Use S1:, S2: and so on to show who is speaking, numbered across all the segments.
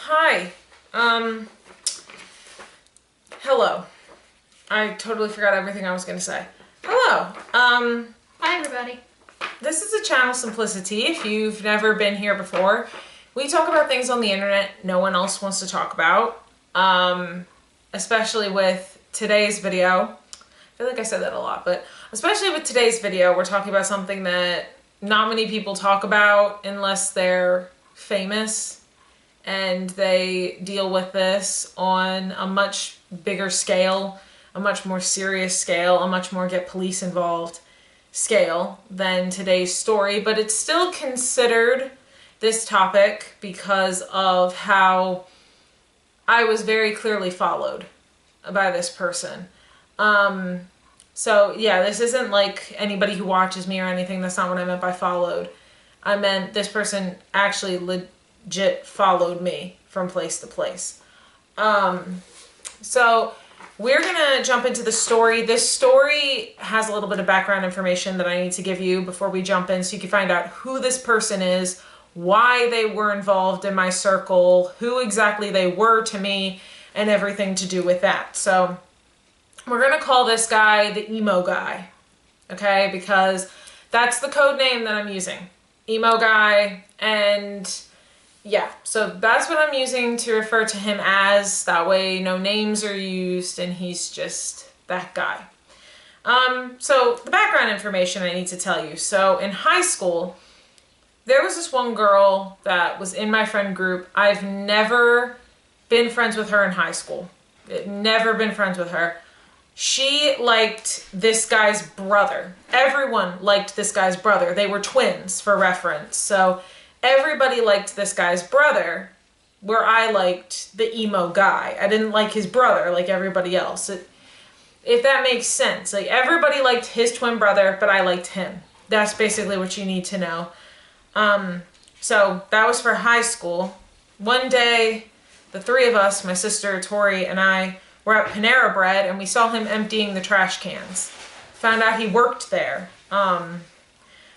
S1: Hi. Hello. I totally forgot everything I was going to say. Hello.
S2: Hi, everybody.
S1: This is the channel Simplicity. If you've never been here before, we talk about things on the internet no one else wants to talk about. Especially with today's video. I feel like I said that a lot, but especially with today's video, we're talking about something that not many people talk about unless they're famous. And they deal with this on a much bigger scale, a much more serious scale, a much more get police involved scale than today's story. But it's still considered this topic because of how I was very clearly followed by this person. So yeah, this isn't like anybody who watches me or anything. That's not what I meant by followed. I meant this person actually legit followed me from place to place. So we're gonna jump into the story. This story has a little bit of background information that I need to give you before we jump in so you can find out who this person is, why they were involved in my circle, who exactly they were to me, and everything to do with that. So we're gonna call this guy the emo guy, okay? Because that's the code name that I'm using. Emo guy. And yeah, so that's what I'm using to refer to him as. That way no names are used and he's just that guy. So the background information I need to tell you. So in high school, there was this one girl that was in my friend group. I've never been friends with her in high school. Never been friends with her. She liked this guy's brother. Everyone liked this guy's brother. They were twins, for reference. So everybody liked this guy's brother, where I liked the emo guy. I didn't like his brother like everybody else. If that makes sense. Like, everybody liked his twin brother, but I liked him. That's basically what you need to know. So that was for high school. One day, the three of us, my sister, Tori, and I, were at Panera Bread, and we saw him emptying the trash cans. Found out he worked there.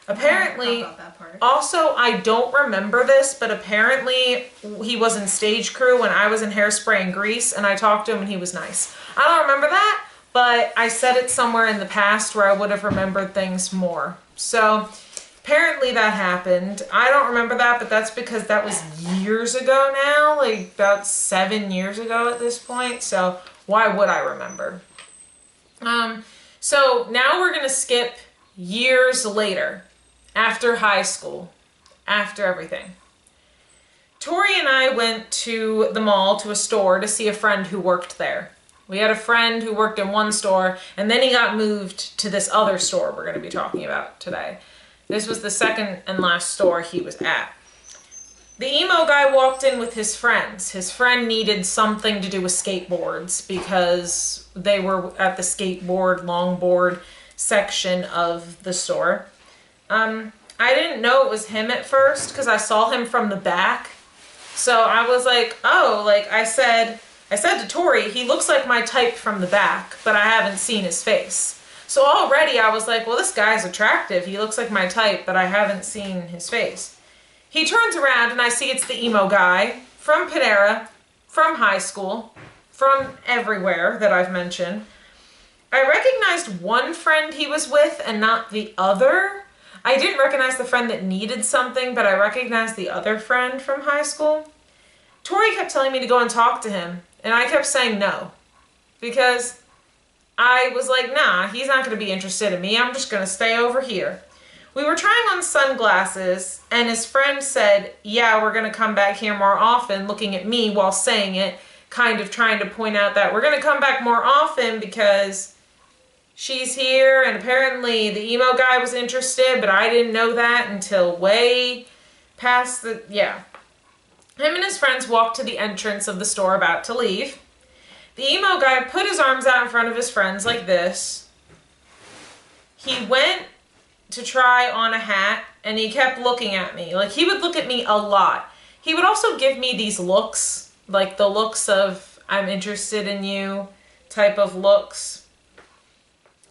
S1: Apparently, also, I don't remember this, but apparently he was in stage crew when I was in Hairspray and Grease, and I talked to him and he was nice. I don't remember that, but I said it somewhere in the past where I would have remembered things more. So apparently that happened. I don't remember that, but that's because that was years ago now, like about 7 years ago at this point. So why would I remember? So now we're gonna skip years later, after high school, after everything. Tori and I went to the mall, to a store, to see a friend who worked there. We had a friend who worked in one store, and then he got moved to this other store we're going to be talking about today. This was the second and last store he was at. The emo guy walked in with his friends. His friend needed something to do with skateboards because they were at the skateboard, longboard section of the store. I didn't know it was him at first because I saw him from the back. So I was like, oh, like I said to Tori, he looks like my type from the back, but I haven't seen his face. So already I was like, well, this guy's attractive. He looks like my type, but I haven't seen his face. He turns around and I see it's the emo guy from Panera, from high school, from everywhere that I've mentioned. I recognized one friend he was with and not the other. I didn't recognize the friend that needed something, but I recognized the other friend from high school. Tori kept telling me to go and talk to him, and I kept saying no. Because I was like, nah, he's not going to be interested in me. I'm just going to stay over here. We were trying on sunglasses, and his friend said, yeah, we're going to come back here more often, looking at me while saying it, kind of trying to point out that we're going to come back more often because she's here, and apparently the emo guy was interested, but I didn't know that until way past the, yeah. Him and his friends walked to the entrance of the store about to leave. The emo guy put his arms out in front of his friends like this. He went to try on a hat, and he kept looking at me. Like, he would look at me a lot. He would also give me these looks, like the looks of, I'm interested in you type of looks.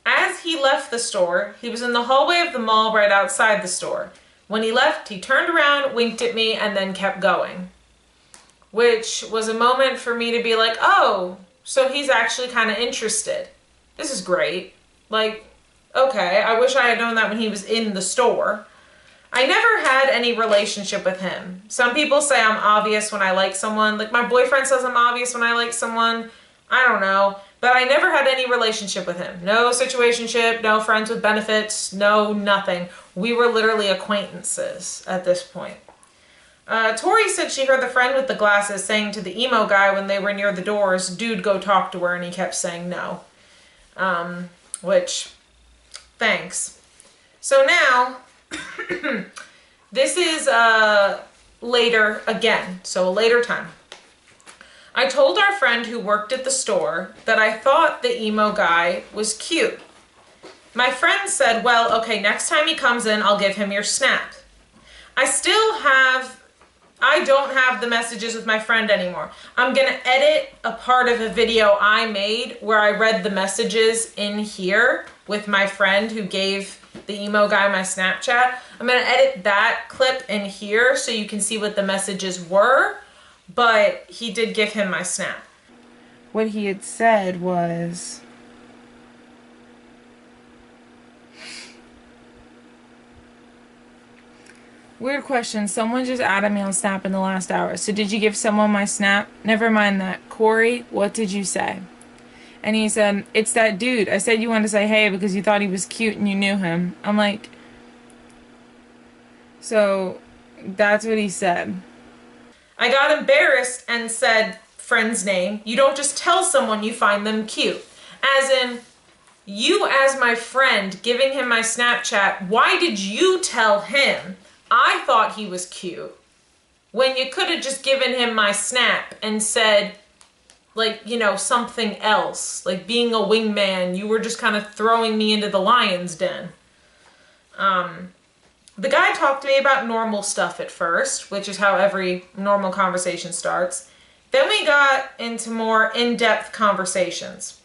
S1: As he left the store, he was in the hallway of the mall right outside the store. When he left, he turned around, winked at me, and then kept going. which was a moment for me to be like, oh, so he's actually kind of interested. This is great. Like, okay, I wish I had known that when he was in the store. I never had any relationship with him. Some people say I'm obvious when I like someone. Like, my boyfriend says I'm obvious when I like someone. I don't know. But I never had any relationship with him. No situationship, no friends with benefits, no nothing. We were literally acquaintances at this point. Tori said she heard the friend with the glasses saying to the emo guy when they were near the doors, dude, go talk to her, and he kept saying no. Which, thanks. So now, this is later again, so a later time. I told our friend who worked at the store that I thought the emo guy was cute. My friend said, well, okay, next time he comes in, I'll give him your snap. I don't have the messages with my friend anymore. I'm going to edit a part of a video I made where I read the messages in here with my friend who gave the emo guy my Snapchat. I'm going to edit that clip in here so you can see what the messages were, but he did give him my snap. What he had said was, weird question. Someone just added me on Snap in the last hour. So did you give someone my Snap? Never mind that. Corey, what did you say? And he said, it's that dude. I said you wanted to say hey because you thought he was cute and you knew him. I'm like, so that's what he said. I got embarrassed and said friend's name. You don't just tell someone you find them cute. As in, you as my friend giving him my Snapchat, why did you tell him I thought he was cute when you could have just given him my snap and said, like, you know, something else, like being a wingman. You were just kind of throwing me into the lion's den. The guy talked to me about normal stuff at first, which is how every normal conversation starts. Then we got into more in-depth conversations.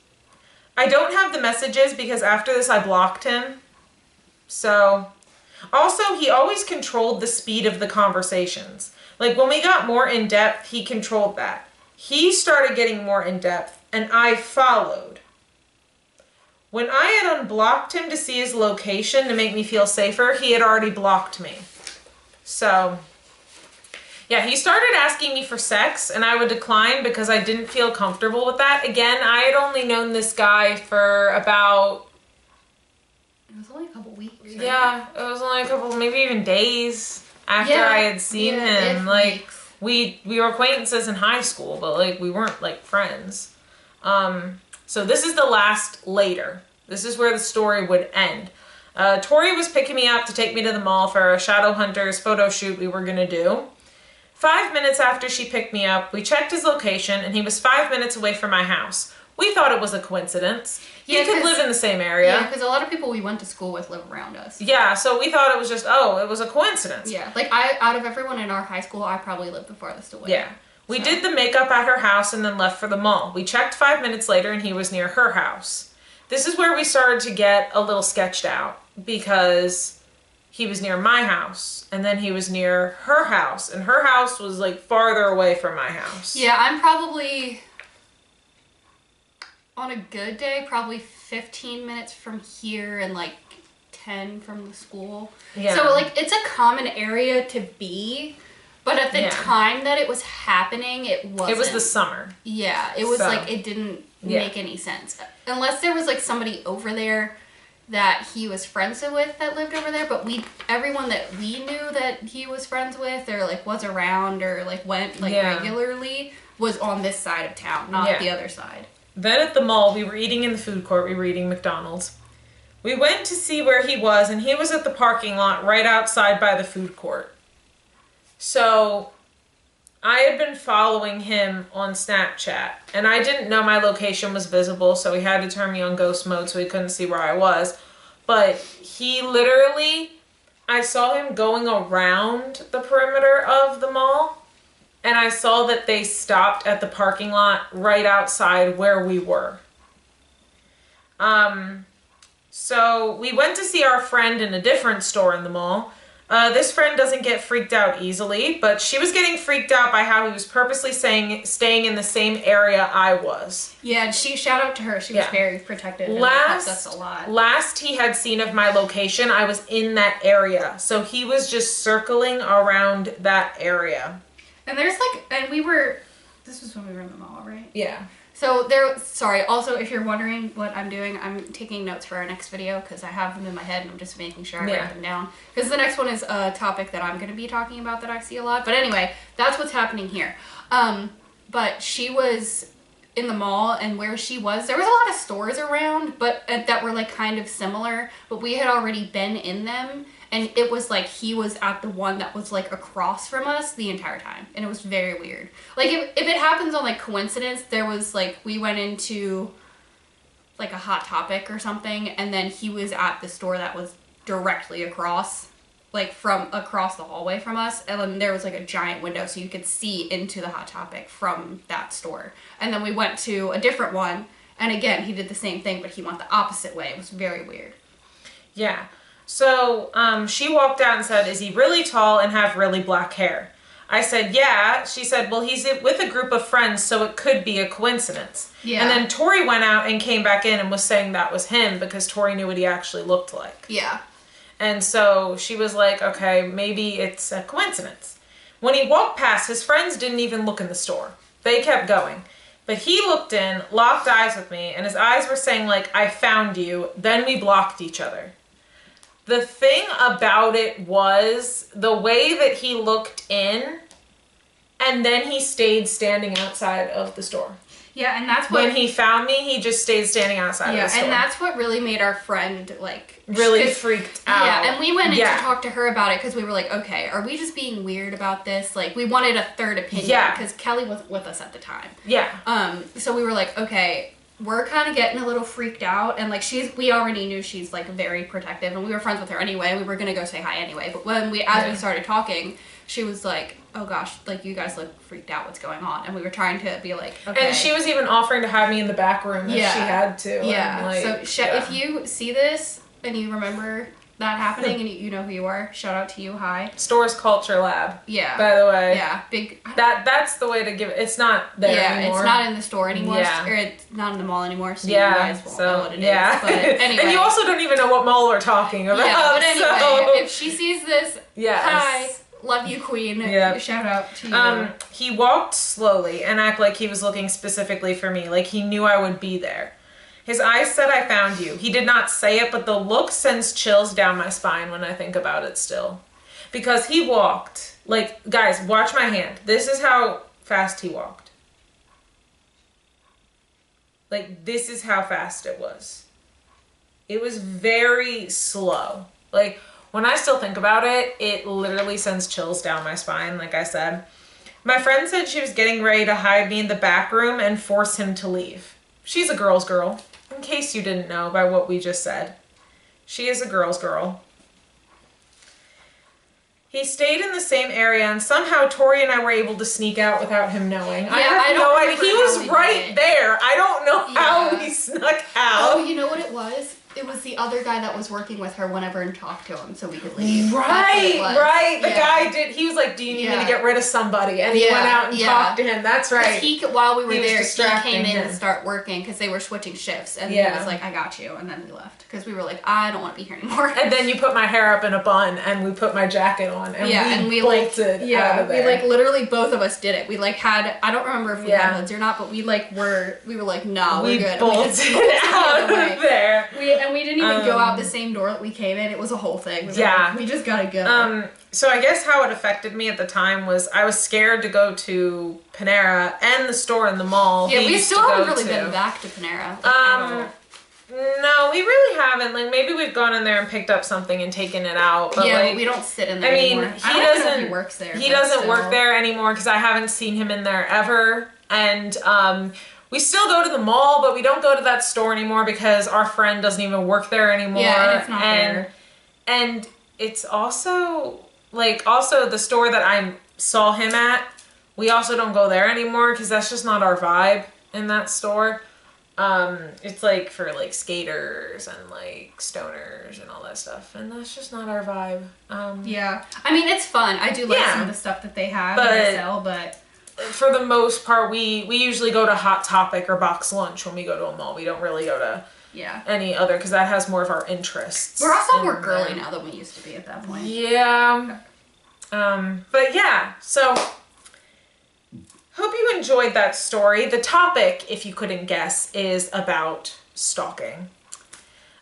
S1: I don't have the messages because after this I blocked him. So, also he always controlled the speed of the conversations. Like when we got more in-depth, he controlled that. He started getting more in-depth and I followed. When I had unblocked him to see his location to make me feel safer, he had already blocked me. So, yeah, he started asking me for sex and I would decline because I didn't feel comfortable with that. Again, I had only known this guy for about...
S2: It was only a couple weeks. Right?
S1: Yeah, it was only a couple, maybe even days after I had seen him. Like, we were acquaintances in high school, but like we weren't like friends. So this is the last later. This is where the story would end. Tori was picking me up to take me to the mall for a Shadowhunters photo shoot we were gonna do. 5 minutes after she picked me up, we checked his location and he was 5 minutes away from my house. We thought it was a coincidence. He could live in the same area.
S2: Yeah, because a lot of people we went to school with live around us.
S1: Yeah, so we thought it was just, it was a coincidence.
S2: Yeah, like out of everyone in our high school, I probably lived the farthest away.
S1: Yeah. We did the makeup at her house and then left for the mall. We checked 5 minutes later and he was near her house. This is where we started to get a little sketched out because he was near my house and then he was near her house and her house was like farther away from my house.
S2: Yeah, I'm probably, on a good day, probably 15 minutes from here and like 10 from the school. Yeah. So like it's a common area to be. But at the time that it was happening, it wasn't.
S1: It was the summer.
S2: Yeah, it was like, it didn't make any sense. Unless there was like somebody over there that he was friends with that lived over there, but everyone that we knew that he was friends with or like was around or like went like regularly was on this side of town, not the other side.
S1: Then at the mall, we were eating in the food court, we were eating McDonald's. We went to see where he was and he was at the parking lot right outside by the food court. So, I had been following him on Snapchat, and I didn't know my location was visible, so he had to turn me on ghost mode so he couldn't see where I was. But he literally, I saw him going around the perimeter of the mall, and I saw that they stopped at the parking lot right outside where we were. So, we went to see our friend in a different store in the mall. This friend doesn't get freaked out easily, but she was getting freaked out by how he was purposely staying in the same area I was.
S2: Yeah, and shout out to her. She was very protective and helped us a lot.
S1: Last he had seen of my location, I was in that area. So he was just circling around that area.
S2: And this was when we were in the mall, right?
S1: Yeah.
S2: So also, if you're wondering what I'm doing, I'm taking notes for our next video because I have them in my head and I'm just making sure I write them down. Because the next one is a topic that I'm going to be talking about that I see a lot. But anyway, that's what's happening here. But she was in the mall, and where she was, there was a lot of stores around, but that were like kind of similar, but we had already been in them. And it was like he was at the one that was like across from us the entire time. And it was very weird. Like if it happens on like coincidence, there was like, we went into like a Hot Topic or something. And then he was at the store that was directly across, like from across the hallway from us. And then there was like a giant window so you could see into the Hot Topic from that store. And then we went to a different one. And again, he did the same thing, but he went the opposite way. It was very weird.
S1: Yeah. So she walked out and said, is he really tall and have really black hair? I said, yeah. She said, well, he's with a group of friends, so it could be a coincidence. Yeah. And then Tori went out and came back in and was saying that was him because Tori knew what he actually looked like.
S2: Yeah.
S1: And so she was like, okay, maybe it's a coincidence. When he walked past, his friends didn't even look in the store. They kept going. But he looked in, locked eyes with me, and his eyes were saying, like, I found you. Then we blocked each other. The thing about it was the way that he looked in, and then he stayed standing outside of the store.
S2: Yeah, and that's what...
S1: When he found me, he just stayed standing outside of the store.
S2: Yeah, and that's what really made our friend, like...
S1: Really freaked out.
S2: Yeah, and we went in to talk to her about it because we were like, okay, are we just being weird about this? Like, we wanted a third opinion. Yeah. Because Kelly was with us at the time.
S1: Yeah.
S2: So we were like, okay... We're kind of getting a little freaked out, and like we already knew she's like very protective, and we were friends with her anyway. We were gonna go say hi anyway, but when we started talking, she was like, "Oh gosh, like you guys look freaked out. What's going on?" And we were trying to be like, "Okay."
S1: And she was even offering to have me in the back room if she had to.
S2: Yeah.
S1: Like,
S2: so if you see this and you remember that happening and you know who you are, shout out to you. Hi.
S1: Stores Culture Lab.
S2: Yeah.
S1: By the way.
S2: Yeah. Big.
S1: That's the way to give it. It's not there anymore.
S2: It's not in the store anymore.
S1: Yeah.
S2: Or it's not in the mall anymore. So you guys won't know what it is. But anyway.
S1: And you also don't even know what mall we're talking about.
S2: Yeah. But anyway,
S1: so.
S2: if she sees this, hi. Love you, Queen.
S1: Yeah.
S2: Shout out to you.
S1: He walked slowly and acted like he was looking specifically for me, like he knew I would be there. His eyes said, I found you. He did not say it, but the look sends chills down my spine when I think about it still. Because he walked, like, guys, watch my hand. This is how fast he walked. Like, this is how fast it was. It was very slow. Like, when I still think about it, it literally sends chills down my spine, like I said. My friend said she was getting ready to hide me in the back room and force him to leave. She's a girl's girl, in case you didn't know by what we just said. She is a girl's girl. He stayed in the same area, and somehow Tori and I were able to sneak out without him knowing.
S2: Yeah,
S1: I have no idea. He was right there. I don't know how we snuck out.
S2: Oh, you know what it was? It was the other guy that was working with her whenever and talked to him so we could leave.
S1: Right. The guy did. He was like, do you need me to get rid of somebody? And he went out and talked to him. That's right.
S2: While we were there, he came in and started working because they were switching shifts. And he was like, I got you. And then we left because we were like, I don't want to be here anymore.
S1: And then you put my hair up in a bun and we put my jacket on. And we bolted out of there.
S2: We like literally both of us did it. We like had, I don't remember if we had hoods or not, but we were like, no, we're good.
S1: We bolted out of there.
S2: And we didn't even go out the same door that we came in. It was a whole thing. We just gotta go.
S1: So I guess how it affected me at the time was I was scared to go to Panera and the store in the mall.
S2: Yeah, we still haven't really been back to Panera.
S1: No, we really haven't. Like maybe we've gone in there and picked up something and taken it out. But
S2: but we don't sit in there anymore.
S1: He doesn't.
S2: He works there.
S1: He doesn't work there anymore because I haven't seen him in there ever. And we still go to the mall, but we don't go to that store anymore because our friend doesn't even work there anymore.
S2: Yeah, and it's not there.
S1: And it's also the store that I saw him at. We also don't go there anymore because that's just not our vibe in that store. It's like for like skaters and like stoners and all that stuff, and that's just not our vibe.
S2: Yeah, I mean it's fun. I do like some of the stuff that they have and they sell, but
S1: for the most part, we usually go to Hot Topic or Box Lunch when we go to a mall. We don't really go to any other because that has more of our interests.
S2: We're also more girly now than we used to be at that point.
S1: Yeah. But yeah, so hope you enjoyed that story. The topic, if you couldn't guess, is about stalking.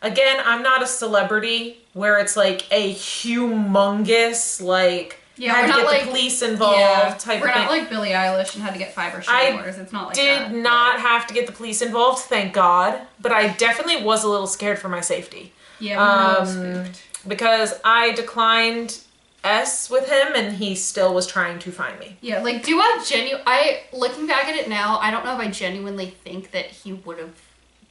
S1: Again, I'm not a celebrity where it's like a humongous, like, had to get the police involved type of thing.
S2: We're not like Billie Eilish and had to get 5 restraining orders. It's not like that.
S1: Did not have to get the police involved, thank God. But I definitely was a little scared for my safety.
S2: Yeah, we were a little spooked.
S1: Because I declined S with him and he still was trying to find me.
S2: Yeah, like looking back at it now, I don't know if I genuinely think that he would have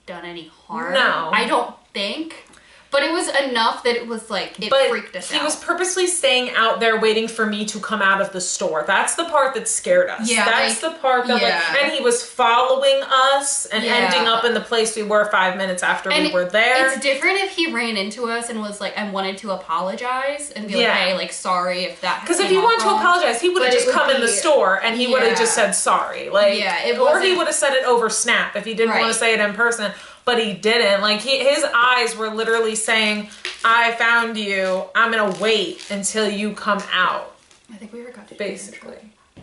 S2: done any harm.
S1: No.
S2: I don't think. But it was enough that it was like, freaked us out.
S1: He was purposely staying out there waiting for me to come out of the store. That's the part that scared us.
S2: Yeah.
S1: That's the part that and he was following us and ending up in the place we were 5 minutes after we were there.
S2: It's different if he ran into us and was like, and wanted to apologize and be like, hey, like, sorry if that
S1: because if he wanted to apologize, he would have just come in the store and he would have just said sorry. Like, or he would have said it over Snap if he didn't want to say it in person. But he didn't. Like, his eyes were literally saying, I found you. I'm going to wait until you come out.
S2: I think we forgot to do
S1: basically.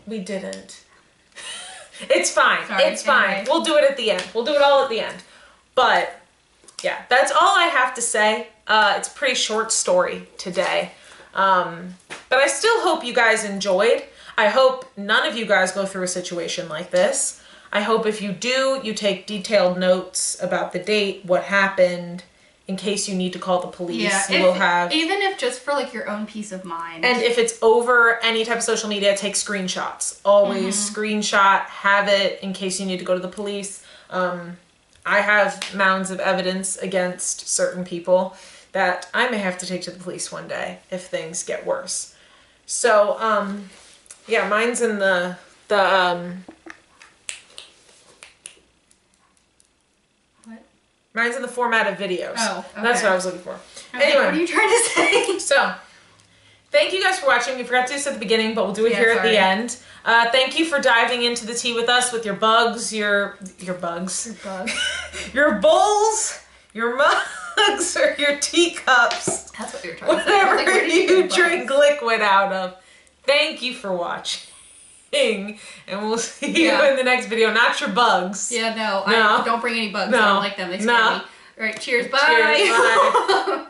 S1: We didn't. It's fine.
S2: Sorry,
S1: it's fine. We'll do it at the end. We'll do it all at the end. But, yeah, that's all I have to say. It's a pretty short story today. But I still hope you guys enjoyed. I hope none of you guys go through a situation like this. I hope if you do, you take detailed notes about the date, what happened, in case you need to call the police.
S2: Yeah,
S1: You will have...
S2: Even if just for, like, your own peace of mind.
S1: And if it's over any type of social media, take screenshots. Always screenshot, have it in case you need to go to the police. I have mounds of evidence against certain people that I may have to take to the police one day if things get worse. So, yeah, mine's in the Mine's in the format of videos.
S2: Oh, okay.
S1: That's what I was looking for. Anyway.
S2: What are you trying to say?
S1: So, thank you guys for watching. We forgot to do this at the beginning, but we'll do it here at the end. Thank you for diving into the tea with us with your bugs, your bugs.
S2: Your bugs.
S1: Your bowls, your mugs, or your teacups.
S2: That's what you're trying to say.
S1: Whatever you drink liquid out of. Thank you for watching. And we'll see you in the next video. Not your bugs.
S2: Yeah, no. Don't bring any bugs. I don't like them. They scare me. All right, cheers. Bye.
S1: Cheers, bye.